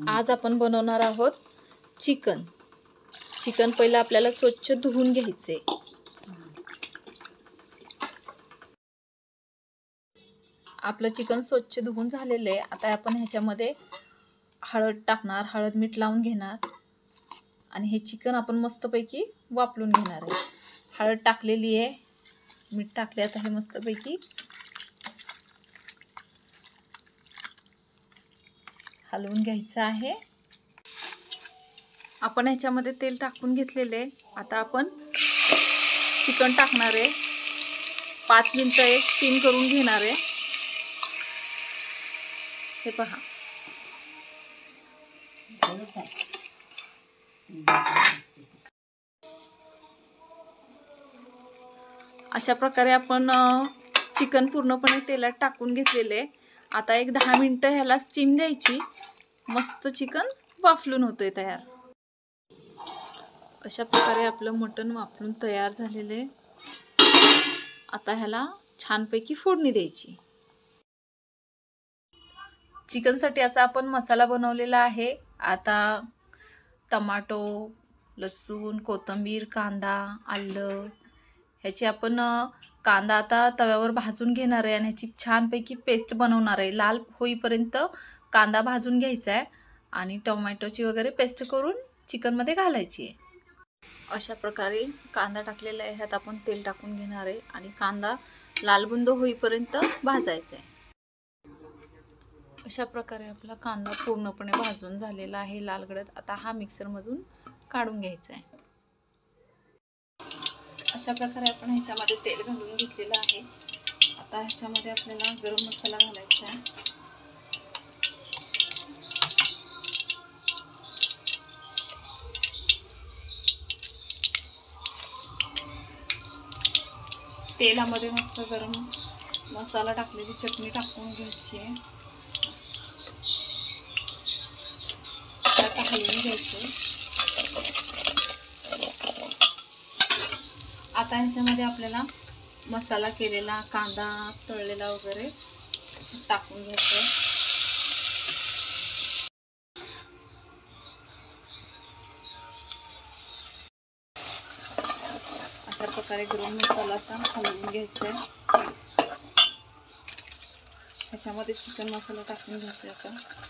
आज आपण बनवणार आहोत चिकन। चिकन पहिला आपल्याला स्वच्छ धुवून घ्यायचे। आपलं चिकन स्वच्छ धुवून झालेले आहे। आता आपण ह्याच्यामध्ये हळद टाकणार, हळद मीठ लावून घेणार आणि हे चिकन आपण मस्तपैकी वाफलून घेणार आहे। हळद टाकलेली आहे, मीठ टाकले, आता हे मस्तपैकी हलवून घ्यायचं आहे। आपण ह्याच्यामध्ये तेल टाकून घेतलेले। आता आपण चिकन टाकणार आहे, 5 मिनिटं एक स्टीम करून घेणार आहे। हे पहा, अशा प्रकारे आपण चिकन पूर्णपणे तेलात टाकून घेतलेले। आता एक 10 मिनिटं ह्याला स्टीम द्यायची। मस्त चिकन वाफलून होतंय तयार। अशा प्रकारे आपलं मटण वाफलून तयार झालेले। आता ह्याला छानपैकी फोडणी द्यायची। चिकनसाठी असा आपण मसाला बनवलेला आहे। आता टमाटो, लसूण, कोथिंबीर, कांदा, आलं ह्याची आपण कांदा आता तव्यावर भाजून घेणार आहे आणि ह्याची छानपैकी पेस्ट बनवणार आहे। लाल होईपर्यंत कांदा भाजून घ्यायचा आहे आणि टोमॅटोची वगैरे पेस्ट करून चिकनमध्ये घालायची आहे। अशा प्रकारे कांदा टाकलेला आहे, ह्यात आपण तेल टाकून घेणार आहे आणि कांदा लालबुंद होईपर्यंत भाजायचा आहे। अशा प्रकारे आपला कांदा पूर्णपणे भाजून झालेला आहे लालगडद। आता हा मिक्सरमधून काढून घ्यायचा आहे। अशा प्रकारे आपण ह्याच्यामध्ये तेल घालून घेतलेलं आहे। आता ह्याच्यामध्ये आपल्याला गरम मसाला घालायचा आहे। तेलामध्ये मस्त गरम मसाला टाकलेली चटणी टाकून घ्यायची आहे। आता हलवून घ्यायचं। आता ह्याच्यामध्ये आपल्याला मसाला केलेला कांदा तळलेला वगैरे टाकून घ्यायचं। अशा प्रकारे गरम मसाला हलवून घ्यायचा आहे। ह्याच्यामध्ये चिकन मसाला टाकून घ्यायचा आहे।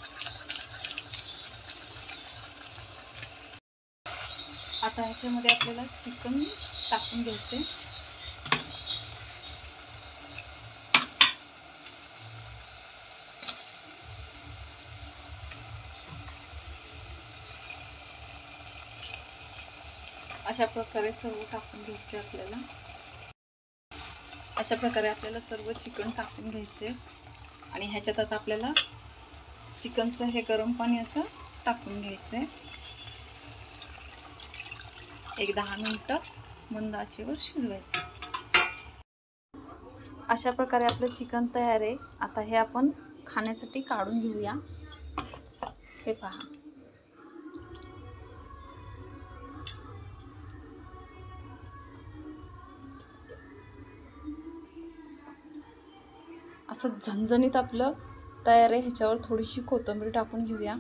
आता ह्याच्यामध्ये आपल्याला चिकन टाकून घ्यायचे। अशा प्रकारे सर्व टाकून घ्यायचे आपल्याला। अशा प्रकारे आपल्याला सर्व चिकन टाकून घ्यायचे आणि ह्याच्यात आता आपल्याला चिकनचं हे गरम पाणी असं टाकून घ्यायचंय। एक 10 मिनिटं मंद आचेवर शिजवायचं। अशा प्रकारे आपलं चिकन तयार आहे। आता हे आपण खाण्यासाठी काढून घेऊया। हे पहा, असं झणझणीत आपलं तयार आहे। ह्याच्यावर थोडीशी कोथिंबीर टाकून घेऊया।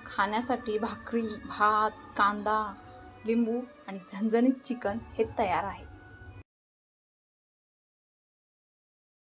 खाण्यासाठी भाकरी, भात, कांदा, लिंबू आणि झणझणीत चिकन हे तयार आहे।